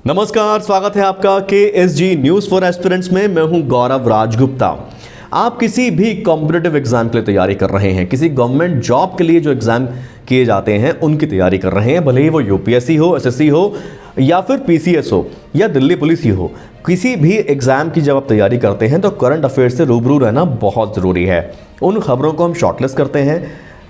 नमस्कार, स्वागत है आपका KSG न्यूज फॉर एस्पिरेंट्स में। मैं हूं गौरव राजगुप्ता। आप किसी भी कॉम्पिटिटिव एग्जाम के लिए तैयारी कर रहे हैं, किसी गवर्नमेंट जॉब के लिए जो एग्जाम किए जाते हैं उनकी तैयारी कर रहे हैं, भले ही वो UPSC हो, SSC हो या फिर PCS हो या दिल्ली पुलिस ही हो, किसी भी एग्जाम की जब आप तैयारी करते हैं तो करंट अफेयर्स से रूबरू रहना बहुत ज़रूरी है। उन खबरों को हम शॉर्टलिस्ट करते हैं,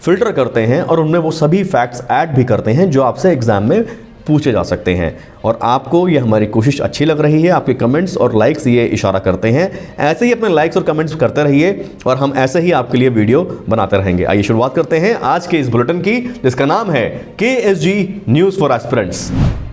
फिल्टर करते हैं और उनमें वो सभी फैक्ट्स ऐड भी करते हैं जो आपसे एग्जाम में पूछे जा सकते हैं। और आपको ये हमारी कोशिश अच्छी लग रही है, आपके कमेंट्स और लाइक्स ये इशारा करते हैं। ऐसे ही अपने लाइक्स और कमेंट्स करते रहिए और हम ऐसे ही आपके लिए वीडियो बनाते रहेंगे। आइए शुरुआत करते हैं आज के इस बुलेटिन की, जिसका नाम है KSG news for aspirants.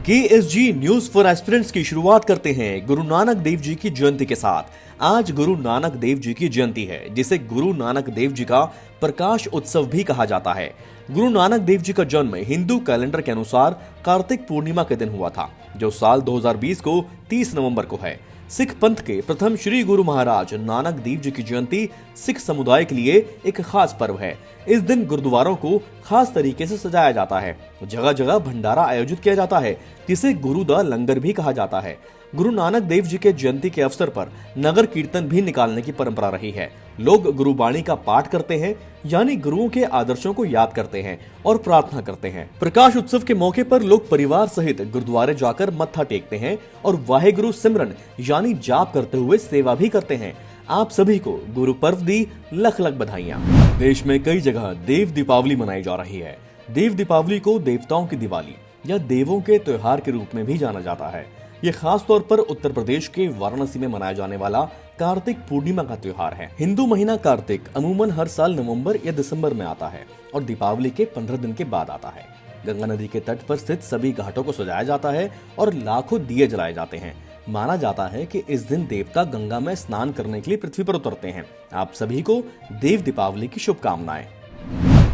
KSG news for aspirants की शुरुआत करते हैं गुरु नानक देव जी की जयंती के साथ। आज गुरु नानक देव जी की जयंती है, जिसे गुरु नानक देव जी का प्रकाश उत्सव भी कहा जाता है। गुरु नानक देव जी का जन्म हिंदू कैलेंडर के अनुसार कार्तिक पूर्णिमा के दिन हुआ था, जो साल 2020 को 30 नवंबर को है। सिख पंथ के प्रथम श्री गुरु महाराज नानक देव जी की जयंती सिख समुदाय के लिए एक खास पर्व है। इस दिन गुरुद्वारों को खास तरीके से सजाया जाता है, जगह जगह भंडारा आयोजित किया जाता है, जिसे गुरु दा लंगर भी कहा जाता है। गुरु नानक देव जी के जयंती के अवसर पर नगर कीर्तन भी निकालने की परंपरा रही है। लोग गुरुबाणी का पाठ करते हैं, यानी गुरुओं के आदर्शों को याद करते हैं और प्रार्थना करते हैं। प्रकाश उत्सव के मौके पर लोग परिवार सहित गुरुद्वारे जाकर मत्था टेकते हैं और वाहेगुरु सिमरन यानी जाप करते हुए सेवा भी करते हैं। आप सभी को गुरु पर्व दी लख लख बधाइयां। देश में कई जगह देव दीपावली मनाई जा रही है। देव दीपावली को देवताओं की दिवाली या देवों के त्योहार के रूप में भी जाना जाता है। ये खास तौर पर उत्तर प्रदेश के वाराणसी में मनाया जाने वाला कार्तिक पूर्णिमा का त्योहार है। हिंदू महीना कार्तिक अमूमन हर साल नवंबर या दिसंबर में आता है और दीपावली के 15 दिन के बाद आता है। गंगा नदी के तट पर स्थित सभी घाटों को सजाया जाता है और लाखों दिए जलाए जाते हैं। माना जाता है कि इस दिन देवता गंगा में स्नान करने के लिए पृथ्वी पर उतरते हैं। आप सभी को देव दीपावली की शुभकामनाएं।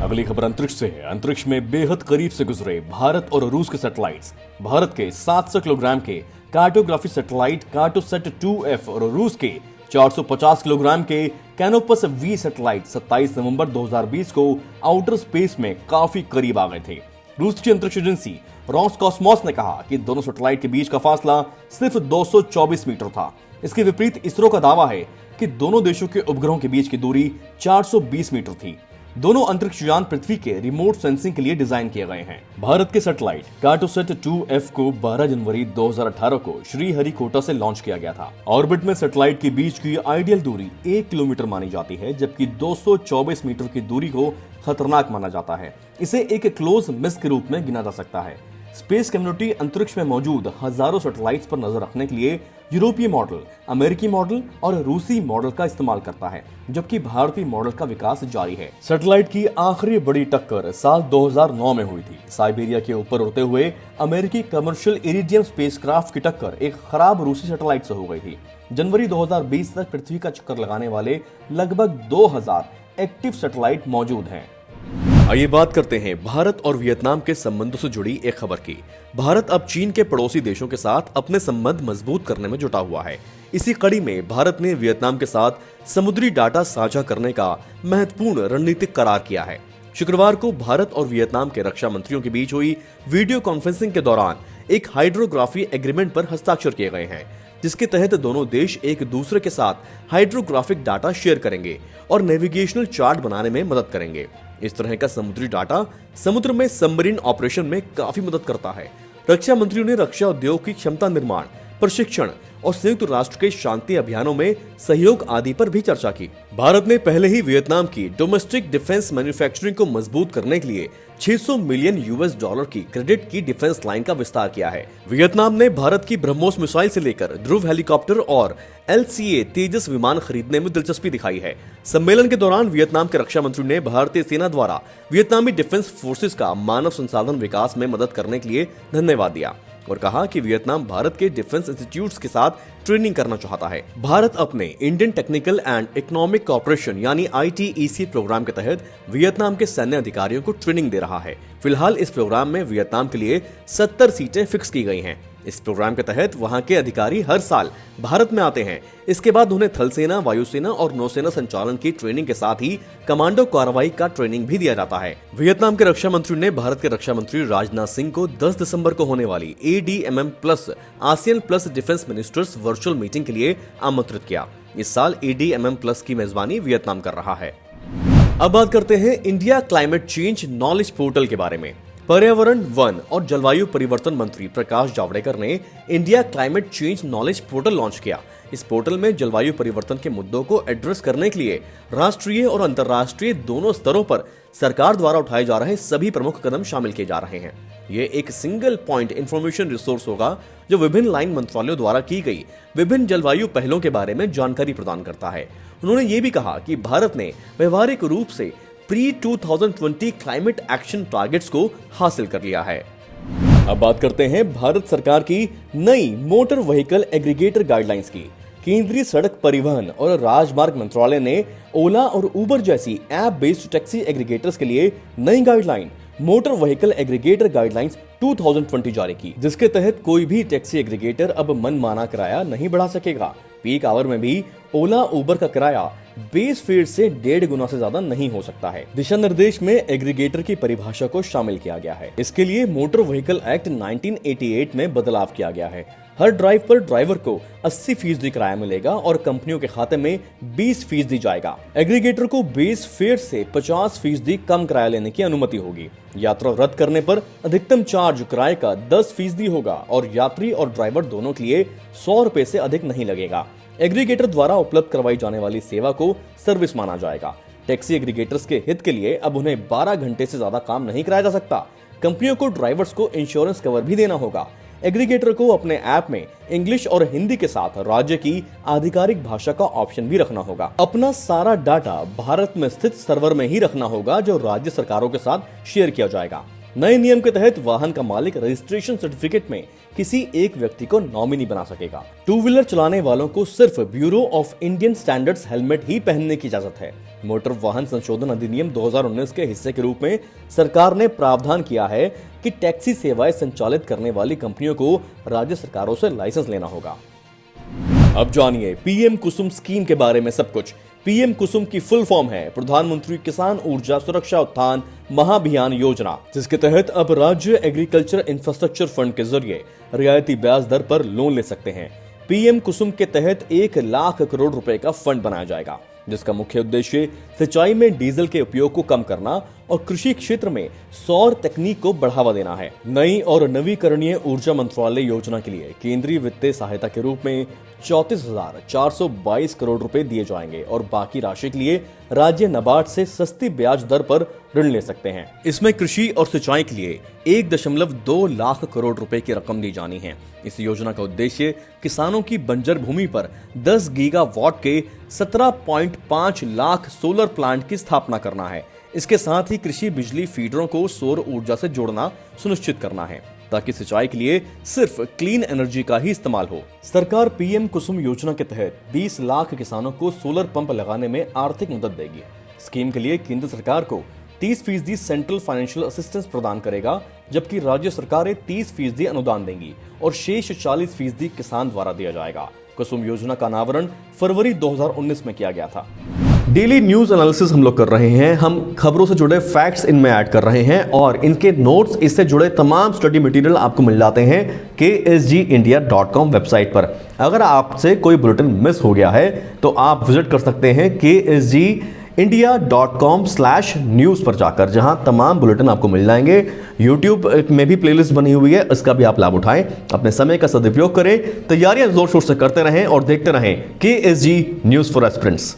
अगली खबर अंतरिक्ष से है। अंतरिक्ष में बेहद करीब से गुजरे भारत और रूस के सैटेलाइट्स। भारत के 700 किलोग्राम के कार्टोग्राफी सैटेलाइट कार्टोसैट 2F और रूस के 450 किलोग्राम के कैनोपस V सैटेलाइट 27 नवंबर 2020 को आउटर स्पेस में काफी करीब आ गए थे। रूस की अंतरिक्ष एजेंसी रोसकॉस्मोस ने कहा कि दोनों सैटेलाइट के बीच का फासला सिर्फ 224 मीटर था। इसके विपरीत इसरो का दावा है कि दोनों देशों के उपग्रहों के बीच की दूरी 420 मीटर थी। दोनों अंतरिक्ष यान पृथ्वी के रिमोट सेंसिंग के लिए डिजाइन किए गए हैं। भारत के सैटेलाइट कार्टोसैट 2F को 12 जनवरी 2018 को श्रीहरिकोटा से लॉन्च किया गया था। ऑर्बिट में सैटेलाइट के बीच की आइडियल दूरी 1 किलोमीटर मानी जाती है, जबकि 224 मीटर की दूरी को खतरनाक माना जाता है। इसे एक क्लोज मिस के रूप में गिना जा सकता है। स्पेस कम्युनिटी अंतरिक्ष में मौजूद हजारों सैटेलाइट्स पर नजर रखने के लिए यूरोपीय मॉडल, अमेरिकी मॉडल और रूसी मॉडल का इस्तेमाल करता है, जबकि भारतीय मॉडल का विकास जारी है। सैटेलाइट की आखिरी बड़ी टक्कर साल 2009 में हुई थी। साइबेरिया के ऊपर उड़ते हुए अमेरिकी कमर्शियल इरिडियम स्पेसक्राफ्ट की टक्कर एक खराब रूसी सैटेलाइट से हो गई थी। जनवरी 2020 तक पृथ्वी का चक्कर लगाने वाले लगभग 2000 एक्टिव सैटेलाइट मौजूद हैं। आइए बात करते हैं भारत और वियतनाम के संबंधों से जुड़ी एक खबर की। भारत अब चीन के पड़ोसी देशों के साथ अपने संबंध मजबूत करने में जुटा हुआ है। इसी कड़ी में भारत ने वियतनाम के साथ समुद्री डाटा साझा करने का महत्वपूर्ण रणनीतिक करार किया है। शुक्रवार को भारत और वियतनाम के रक्षा मंत्रियों के बीच हुई वीडियो कॉन्फ्रेंसिंग के दौरान एक हाइड्रोग्राफी एग्रीमेंट पर हस्ताक्षर किए गए हैं, जिसके तहत दोनों देश एक दूसरे के साथ हाइड्रोग्राफिक डाटा शेयर करेंगे और नेविगेशनल चार्ट बनाने में मदद करेंगे। इस तरह का समुद्री डाटा समुद्र में सबमरीन ऑपरेशन में काफी मदद करता है। रक्षा मंत्रियों ने रक्षा उद्योग की क्षमता निर्माण, प्रशिक्षण और संयुक्त राष्ट्र के शांति अभियानों में सहयोग आदि पर भी चर्चा की। भारत ने पहले ही वियतनाम की डोमेस्टिक डिफेंस मैन्युफैक्चरिंग को मजबूत करने के लिए $600 मिलियन की क्रेडिट की डिफेंस लाइन का विस्तार किया है। वियतनाम ने भारत की ब्रह्मोस मिसाइल से लेकर ध्रुव हेलीकॉप्टर और LCA तेजस विमान खरीदने में दिलचस्पी दिखाई है। सम्मेलन के दौरान वियतनाम के रक्षा मंत्री ने भारतीय सेना द्वारा वियतनामी डिफेंस फोर्सेस का मानव संसाधन विकास में मदद करने के लिए धन्यवाद दिया और कहा कि वियतनाम भारत के डिफेंस इंस्टीट्यूट्स के साथ ट्रेनिंग करना चाहता है। भारत अपने Indian technical and economic corporation यानी ITEC प्रोग्राम के तहत वियतनाम के सैन्य अधिकारियों को ट्रेनिंग दे रहा है। फिलहाल इस प्रोग्राम में वियतनाम के लिए 70 सीटें फिक्स की गई हैं। इस प्रोग्राम के तहत वहां के अधिकारी हर साल भारत में आते हैं। इसके बाद उन्हें थल सेना, वायुसेना और नौसेना संचालन की ट्रेनिंग के साथ ही कमांडो कार्रवाई का ट्रेनिंग भी दिया जाता है। वियतनाम के रक्षा मंत्री ने भारत के रक्षा मंत्री राजनाथ सिंह को 10 दिसंबर को होने वाली ADMM plus ASEAN plus defence ministers virtual meeting के लिए आमंत्रित किया। इस साल ADMM प्लस की मेजबानी वियतनाम कर रहा है। अब बात करते हैं India climate change knowledge portal के बारे में। पर्यावरण, वन और जलवायु परिवर्तन मंत्री प्रकाश जावड़ेकर ने India climate change knowledge portal launch किया। इस पोर्टल में जलवायु परिवर्तन के मुद्दों को एड्रेस करने के लिए राष्ट्रीय और अंतर्राष्ट्रीय दोनों स्तरों पर सरकार द्वारा उठाए जा रहे सभी प्रमुख कदम शामिल किए जा रहे हैं। ये एक सिंगल पॉइंट इंफॉर्मेशन रिसोर्स होगा जो विभिन्न लाइन मंत्रालयों द्वारा की गई विभिन्न जलवायु पहलों के बारे में जानकारी प्रदान करता है। उन्होंने ये भी कहा कि भारत ने व्यवहारिक रूप से प्री-2020 क्लाइमेट एक्शन टारगेट्स को हासिल कर लिया है। अब बात करते हैं भारत सरकार की नई मोटर व्हीकल एग्रीगेटर गाइडलाइंस की। केंद्रीय सड़क परिवहन और राजमार्ग मंत्रालय ने ओला और उबर जैसी ऐप बेस्ड टैक्सी एग्रीगेटर्स के लिए नई guideline motor vehicle aggregator guidelines 2020 जारी की, जिसके तहत कोई भी टैक्सी एग्रीगेटर अब मनमाना किराया नहीं बढ़ा सकेगा। पीक आवर में भी ओला उबर का किराया बेस फेयर से 1.5 गुना से ज्यादा नहीं हो सकता है। दिशा निर्देश में एग्रीगेटर की परिभाषा को शामिल किया गया है। इसके लिए मोटर व्हीकल एक्ट 1988 में बदलाव किया गया है। हर ड्राइव पर ड्राइवर को 80% किराया मिलेगा और कंपनियों के खाते में 20% जाएगा। एग्रीगेटर को बेस फेयर से 50% कम किराया लेने की अनुमति होगी। यात्रा रद्द करने पर अधिकतम चार्ज किराए का 10% होगा और यात्री और ड्राइवर दोनों के लिए 100 रुपए से अधिक नहीं लगेगा। एग्रीगेटर द्वारा उपलब्ध करवाई जाने वाली सेवा को सर्विस माना जाएगा। टैक्सी एग्रीगेटर्स के हित के लिए अब उन्हें 12 घंटे से ज्यादा काम नहीं कराया जा सकता। कंपनियों को ड्राइवर्स को इंश्योरेंस कवर भी देना होगा। एग्रीगेटर को अपने ऐप में इंग्लिश और हिंदी के साथ राज्य की आधिकारिक भाषा का ऑप्शन भी रखना होगा। अपना सारा डाटा भारत में स्थित सर्वर में ही रखना होगा जो राज्य सरकारों के साथ शेयर किया जाएगा। नए नियम के तहत वाहन का मालिक रजिस्ट्रेशन सर्टिफिकेट में किसी एक व्यक्ति को नॉमिनी बना सकेगा। टू व्हीलर चलाने वालों को सिर्फ bureau of Indian standards helmet ही पहनने की इजाजत है। मोटर वाहन संशोधन अधिनियम 2019 के हिस्से के रूप में सरकार ने प्रावधान किया है कि टैक्सी सेवाएं संचालित करने वाली कंपनियों को राज्य सरकारों से लाइसेंस लेना होगा। अब जानिए पीएम कुसुम स्कीम के बारे में सब कुछ। पीएम कुसुम की फुल फॉर्म है प्रधानमंत्री किसान ऊर्जा सुरक्षा उत्थान महाभियान योजना, जिसके तहत अब राज्य एग्रीकल्चर इंफ्रास्ट्रक्चर फंड के जरिए रियायती ब्याज दर पर लोन ले सकते हैं। पीएम कुसुम के तहत 1 लाख करोड़ रुपए का फंड बनाया जाएगा, जिसका मुख्य उद्देश्य सिंचाई में डीजल के उपयोग को कम करना और कृषि क्षेत्र में सौर तकनीक को बढ़ावा देना है। नई और नवीकरणीय ऊर्जा मंत्रालय योजना के लिए केंद्रीय वित्तीय सहायता के रूप में 34,422 करोड़ रुपए दिए जाएंगे और बाकी राशि के लिए राज्य नाबार्ड से सस्ती ब्याज दर पर ऋण ले सकते हैं। इसमें कृषि और सिंचाई के लिए 1.2 लाख करोड़ रुपए की रकम दी जानी है। इस योजना का उद्देश्य किसानों की बंजर भूमि पर 10 गीगावाट के 17.5 लाख सोलर प्लांट की स्थापना करना है। इसके साथ ही कृषि बिजली फीडरों को सौर ऊर्जा से जोड़ना सुनिश्चित करना है ताकि सिंचाई के लिए सिर्फ क्लीन एनर्जी का ही इस्तेमाल हो। सरकार पीएम कुसुम योजना के तहत 20 लाख किसानों को सोलर पंप लगाने में आर्थिक मदद देगी। स्कीम के लिए केंद्र सरकार को 30% सेंट्रल फाइनेंशियल असिस्टेंस प्रदान करेगा, जबकि राज्य सरकारें 30% अनुदान देंगी और शेष 40% किसान द्वारा दिया जाएगा। कुसुम योजना का अनावरण फरवरी 2019 में किया गया था। डेली न्यूज एनालिसिस हम लोग कर रहे हैं। हम खबरों से जुड़े फैक्ट्स इनमें ऐड कर रहे हैं और इनके नोट्स, इससे जुड़े तमाम स्टडी मटेरियल आपको मिल जाते हैं ksgindia.com वेबसाइट पर। अगर आपसे कोई बुलेटिन मिस हो गया है तो आप विजिट कर सकते हैं ksgindia.com/news पर जाकर, जहां तमाम बुलेटिन आपको मिल जाएंगे। यूट्यूब में भी प्लेलिस्ट बनी हुई है, इसका भी आप लाभ उठाएं। अपने समय का सदुपयोग करें, तैयारियां जोर शोर से करते रहें और देखते रहें KSG न्यूज़ फॉर एस्पिरेंट्स।